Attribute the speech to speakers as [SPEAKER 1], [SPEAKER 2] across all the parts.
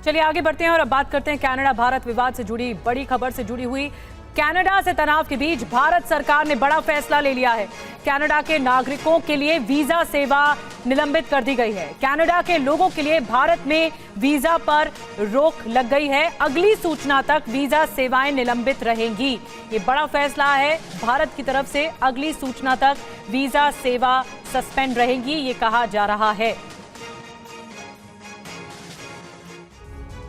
[SPEAKER 1] चलिए आगे बढ़ते हैं और अब बात करते हैं कनाडा भारत विवाद से जुड़ी बड़ी खबर से जुड़ी हुई। कनाडा से तनाव के बीच भारत सरकार ने बड़ा फैसला ले लिया है। कनाडा के नागरिकों के लिए वीजा सेवा निलंबित कर दी गई है। कनाडा के लोगों के लिए भारत में वीजा पर रोक लग गई है। अगली सूचना तक वीजा सेवाएं निलंबित रहेंगी। ये बड़ा फैसला है भारत की तरफ से। अगली सूचना तक वीजा सेवा सस्पेंड रहेंगी, ये कहा जा रहा है।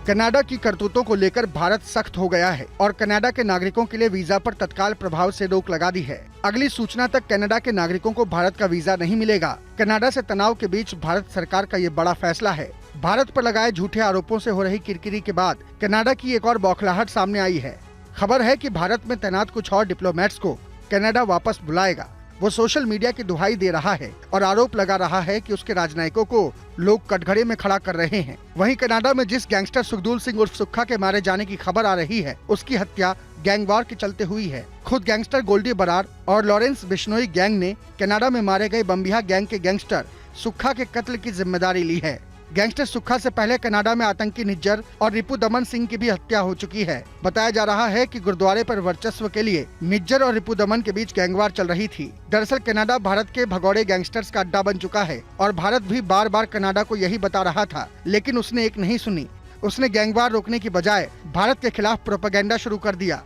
[SPEAKER 2] कनाडा की करतूतों को लेकर भारत सख्त हो गया है और कनाडा के नागरिकों के लिए वीजा पर तत्काल प्रभाव से रोक लगा दी है। अगली सूचना तक कनाडा के नागरिकों को भारत का वीजा नहीं मिलेगा। कनाडा से तनाव के बीच भारत सरकार का ये बड़ा फैसला है। भारत पर लगाए झूठे आरोपों से हो रही किरकिरी के बाद कनाडा की एक और बौखलाहट सामने आई है। खबर है कि भारत में तैनात कुछ और डिप्लोमेट्स को कनाडा वापस बुलाएगा। वो सोशल मीडिया की दुहाई दे रहा है और आरोप लगा रहा है कि उसके राजनयिकों को लोग कटघरे में खड़ा कर रहे हैं। वहीं कनाडा में जिस गैंगस्टर सुखदूल सिंह उर्फ सुक्खा के मारे जाने की खबर आ रही है, उसकी हत्या गैंगवार के चलते हुई है। खुद गैंगस्टर गोल्डी बरार और लॉरेंस बिश्नोई गैंग ने कनाडा में मारे गए बम्बिहा गैंग के गैंगस्टर सुक्खा के कत्ल की जिम्मेदारी ली है। गैंगस्टर सुक्खा से पहले कनाडा में आतंकी निज्जर और रिपु दमन सिंह की भी हत्या हो चुकी है। बताया जा रहा है कि गुरुद्वारे पर वर्चस्व के लिए निज्जर और रिपु दमन के बीच गैंगवार चल रही थी। दरअसल कनाडा भारत के भगौड़े गैंगस्टर्स का अड्डा बन चुका है और भारत भी बार बार कनाडा को यही बता रहा था, लेकिन उसने एक नहीं सुनी। उसने गैंगवार रोकने की बजाय भारत के खिलाफ प्रोपेगेंडा शुरू कर दिया।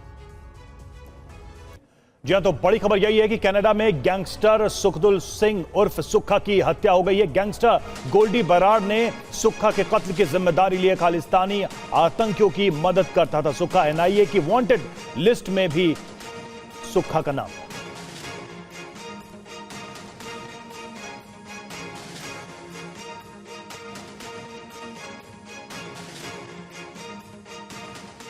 [SPEAKER 3] जी हां, तो बड़ी खबर यही है कि कनाडा में गैंगस्टर सुखदुल सिंह उर्फ सुक्खा की हत्या हो गई है। गैंगस्टर गोल्डी बरार ने सुक्खा के कत्ल की जिम्मेदारी लिए। खालिस्तानी आतंकियों की मदद करता था सुक्खा। एनआईए की वांटेड लिस्ट में भी सुक्खा का नाम।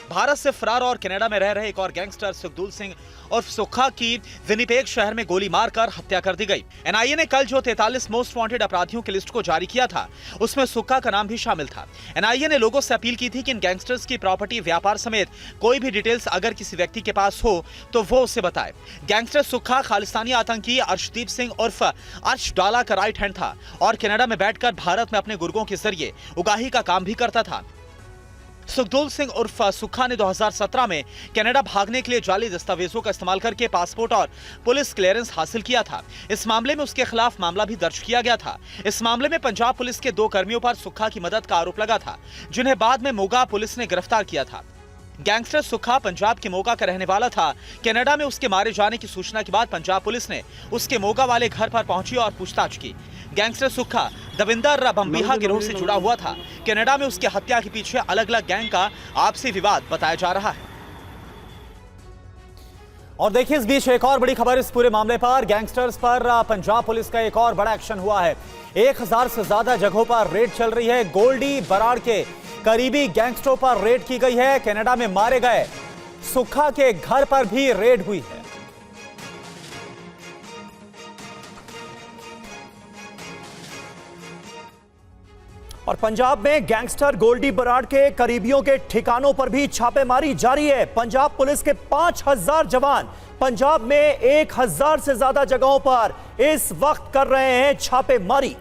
[SPEAKER 4] भारत से फरार और कनाडा में रह रहे एक और गैंगस्टर सुखदूल सिंह और सुक्खा की विनिपेग शहर में गोली मारकर हत्या कर दी गई। एनआईए ने कल जो 43 मोस्ट वांटेड अपराधियों की लिस्ट को जारी किया था, उसमें सुक्खा का नाम भी शामिल था। एनआईए ने लोगों से अपील की थी कि इन गैंगस्टर्स की प्रॉपर्टी, व्यापार समेत कोई भी डिटेल्स अगर किसी व्यक्ति के पास हो तो वो उसे बताए। गैंगस्टर सुक्खा खालिस्तानी आतंकी अर्शदीप सिंह उर्फ अर्श डाला का राइट हैंड था और कनाडा में बैठकर भारत में अपने गुर्गों के जरिए उगाही का काम भी करता था। सुखदूल सिंह उर्फ सुक्खा ने 2017 में कनाडा भागने के लिए जाली दस्तावेजों का इस्तेमाल करके पासपोर्ट और पुलिस क्लियरेंस हासिल किया था। इस मामले में उसके खिलाफ मामला भी दर्ज किया गया था। इस मामले में पंजाब पुलिस के 2 कर्मियों पर सुक्खा की मदद का आरोप लगा था, जिन्हें बाद में मोगा पुलिस ने गिरफ्तार किया था। गैंगस्टर सुक्खा पंजाब के मोगा का रहने वाला था। कनाडा में उसके मारे जाने की सूचना के बाद पंजाब पुलिस ने उसके मोगा वाले घर पर पहुंची और पूछताछ की। गैंगस्टर सुक्खा दविंदर बम्बिहा गिरोह से जुड़ा हुआ था। कनाडा में उसकी हत्या के पीछे अलग अलग गैंग का आपसी विवाद बताया जा रहा है।
[SPEAKER 3] और देखिए, इस बीच एक और बड़ी खबर इस पूरे मामले पर। गैंगस्टर्स पर पंजाब पुलिस का एक और बड़ा एक्शन हुआ है। 1000 से ज्यादा जगहों पर रेड चल रही है। गोल्डी बरार के करीबी गैंगस्टरों पर रेड की गई है। कनाडा में मारे गए सुक्खा के घर पर भी रेड हुई है। और पंजाब में गैंगस्टर गोल्डी बरार के करीबियों के ठिकानों पर भी छापेमारी जारी है। पंजाब पुलिस के 5000 जवान पंजाब में 1000 से ज्यादा जगहों पर इस वक्त कर रहे हैं छापेमारी।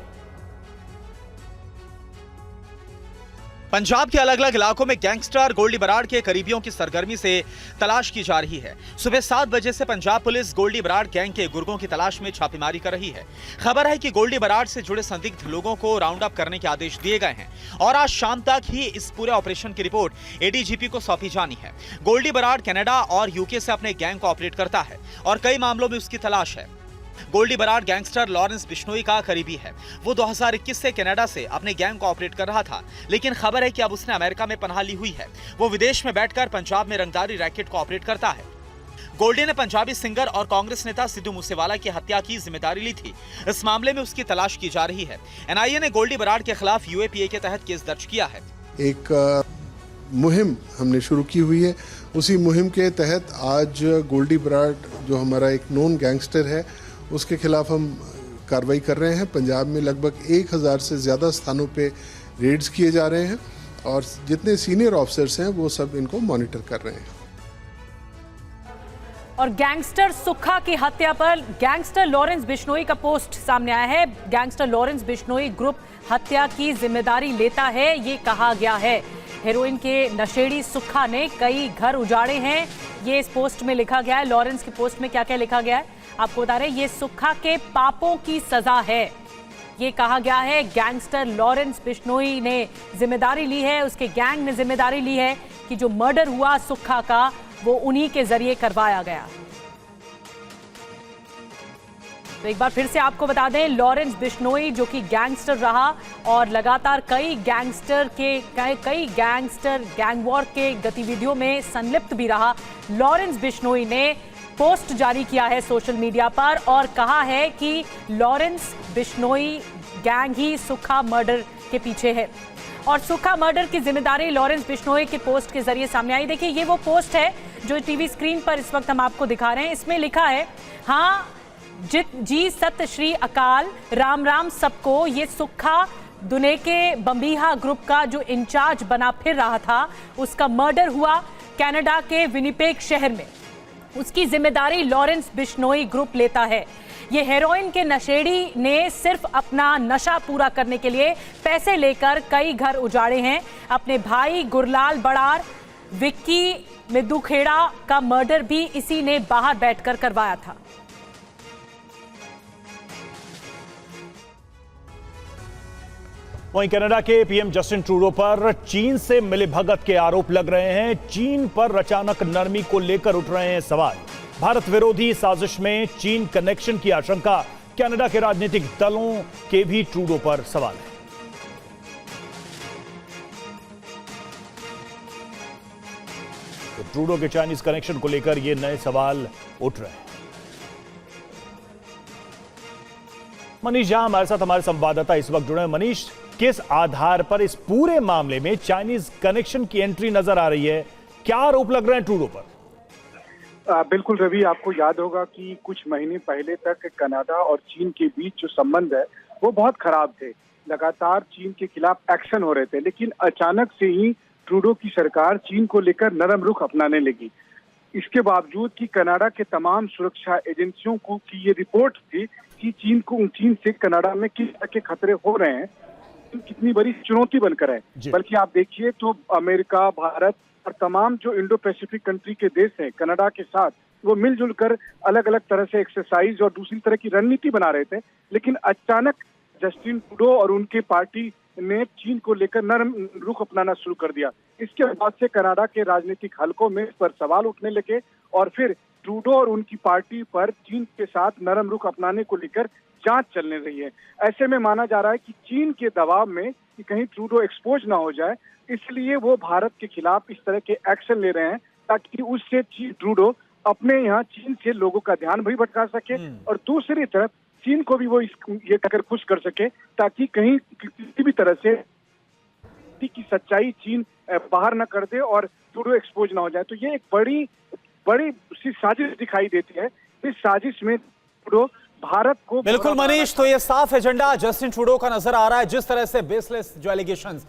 [SPEAKER 4] पंजाब के अलग अलग इलाकों में गैंगस्टर गोल्डी बरार के करीबियों की सरगर्मी से तलाश की जा रही है। सुबह 7 बजे से पंजाब पुलिस गोल्डी बरार गैंग के गुर्गों की तलाश में छापेमारी कर रही है। खबर है कि गोल्डी बरार से जुड़े संदिग्ध लोगों को राउंड अप करने के आदेश दिए गए हैं और आज शाम तक ही इस पूरे ऑपरेशन की रिपोर्ट एडीजीपी को सौंपी जानी है। गोल्डी बरार कनाडा और यूके से अपने गैंग को ऑपरेट करता है और कई मामलों में उसकी तलाश है। गोल्डी बरार गैंगस्टर लॉरेंस बिश्नोई का करीबी है। वो 2021 से कनाडा से अपने गैंग को ऑपरेट कर रहा था, लेकिन खबर है कि अब उसने अमेरिका में पनाह ली हुई है। वो विदेश में बैठकर पंजाब में रंगदारी रैकेट को ऑपरेट करता है। गोल्डी ने पंजाबी सिंगर और कांग्रेस नेता सिद्धू मूसेवाला की हत्या की जिम्मेदारी ली थी। इस मामले में उसकी तलाश की जा रही है। एनआईए ने गोल्डी बरार के खिलाफ यूएपीए के तहत केस दर्ज किया है।
[SPEAKER 5] एक मुहिम हमने शुरू की हुई है। उसी मुहिम के तहत आज गोल्डी बरार जो हमारा एक नॉन गैंगस्टर है, उसके खिलाफ हम कार्रवाई कर रहे हैं। पंजाब में लगभग 1000 से ज़्यादा स्थानों पे रेड्स किए जा रहे हैं और जितने सीनियर ऑफिसर्स हैं वो सब इनको मॉनिटर कर रहे हैं।
[SPEAKER 1] और गैंगस्टर सुक्खा की हत्या पर गैंगस्टर लॉरेंस बिश्नोई का पोस्ट सामने आया है। गैंगस्टर लॉरेंस बिश्नोई ग्रुप हत्या की जिम्मेदारी लेता है, ये कहा गया है। हेरोइन के नशेड़ी सुक्खा ने कई घर उजाड़े हैं, ये इस पोस्ट में लिखा गया है। लॉरेंस की पोस्ट में क्या क्या लिखा गया है आपको बता रहे हैं। ये सुक्खा के पापों की सजा है, ये कहा गया है। गैंगस्टर लॉरेंस बिश्नोई ने जिम्मेदारी ली है, उसके गैंग ने जिम्मेदारी ली है कि जो मर्डर हुआ सुक्खा का वो उन्हीं के जरिए करवाया गया। तो एक बार फिर से आपको बता दें, लॉरेंस बिश्नोई जो कि गैंगस्टर रहा और लगातार कई गैंगस्टर गैंग वॉर के गतिविधियों में संलिप्त भी रहा। लॉरेंस बिश्नोई ने पोस्ट जारी किया है सोशल मीडिया पर और कहा है कि लॉरेंस बिश्नोई गैंग ही सुक्खा मर्डर के पीछे है और सुक्खा मर्डर की जिम्मेदारी लॉरेंस बिश्नोई के पोस्ट के जरिए सामने आई। देखिए, ये वो पोस्ट है जो टीवी स्क्रीन पर इस वक्त हम आपको दिखा रहे हैं। इसमें लिखा है, हाँ जी सत श्री अकाल, राम राम सबको। ये सुक्खा दुने के बम्बीहा ग्रुप का जो इंचार्ज बना फिर रहा था, उसका मर्डर हुआ कनाडा के विनिपेग शहर में। उसकी जिम्मेदारी लॉरेंस बिश्नोई ग्रुप लेता है। ये हेरोइन के नशेड़ी ने सिर्फ अपना नशा पूरा करने के लिए पैसे लेकर कई घर उजाड़े हैं। अपने भाई गुरलाल बड़ार, विक्की मिदुखेड़ा का मर्डर भी इसी ने बाहर बैठकर करवाया था।
[SPEAKER 6] वहीं कनाडा के पीएम जस्टिन ट्रूडो पर चीन से मिलीभगत के आरोप लग रहे हैं। चीन पर अचानक नरमी को लेकर उठ रहे हैं सवाल। भारत विरोधी साजिश में चीन कनेक्शन की आशंका। कनाडा के राजनीतिक दलों के भी ट्रूडो पर सवाल है। तो ट्रूडो के चाइनीज कनेक्शन को लेकर ये नए सवाल उठ रहे हैं। मनीष झा हमारे साथ, हमारे संवाददाता इस वक्त जुड़े हैं। मनीष, किस आधार पर इस पूरे मामले में चाइनीज कनेक्शन की एंट्री नजर आ रही है? क्या आरोप लग रहे हैं ट्रूडो पर?
[SPEAKER 7] बिल्कुल रवि, आपको याद होगा कि कुछ महीने पहले तक कनाडा और चीन के बीच जो संबंध है वो बहुत खराब थे। लगातार चीन के खिलाफ एक्शन हो रहे थे, लेकिन अचानक से ही ट्रूडो की सरकार चीन को लेकर नरम रुख अपनाने लगी। इसके बावजूद कि कनाडा के तमाम सुरक्षा एजेंसियों को की ये रिपोर्ट थी कि चीन से कनाडा में किस तरह के खतरे हो रहे हैं, कितनी बड़ी चुनौती बनकर है। बल्कि आप देखिए तो अमेरिका, भारत और तमाम जो इंडो पैसिफिक कंट्री के देश हैं कनाडा के साथ, वो मिलजुल कर अलग अलग तरह से एक्सरसाइज और दूसरी तरह की रणनीति बना रहे थे। लेकिन अचानक जस्टिन ट्रूडो और उनके पार्टी ने चीन को लेकर नरम रुख अपनाना शुरू कर दिया। इसके बाद से कनाडा के राजनीतिक हलकों में इस पर सवाल उठने लगे और फिर ट्रूडो और उनकी पार्टी पर चीन के साथ नरम रुख अपनाने को लेकर जांच चलने रही है। ऐसे में माना जा रहा है कि चीन के दबाव में कि कहीं ट्रूडो एक्सपोज ना हो जाए, इसलिए वो भारत के खिलाफ इस तरह के एक्शन ले रहे हैं ताकि उससे ट्रूडो अपने यहाँ चीन से लोगों का ध्यान भी भटका सके और दूसरी तरफ चीन को भी वो ये कहकर खुश कर सके ताकि कहीं किसी भी तरह से की सच्चाई चीन बाहर न कर दे और ट्रूडो एक्सपोज ना हो जाए। तो ये एक बड़ी सी साजिश दिखाई देती है। इस साजिश में ट्रूडो भारत को
[SPEAKER 3] बिल्कुल मनीष, तो ये साफ एजेंडा जस्टिन ट्रूडो का नजर आ रहा है। जिस तरह से बेसलेस जो एलिगेशंस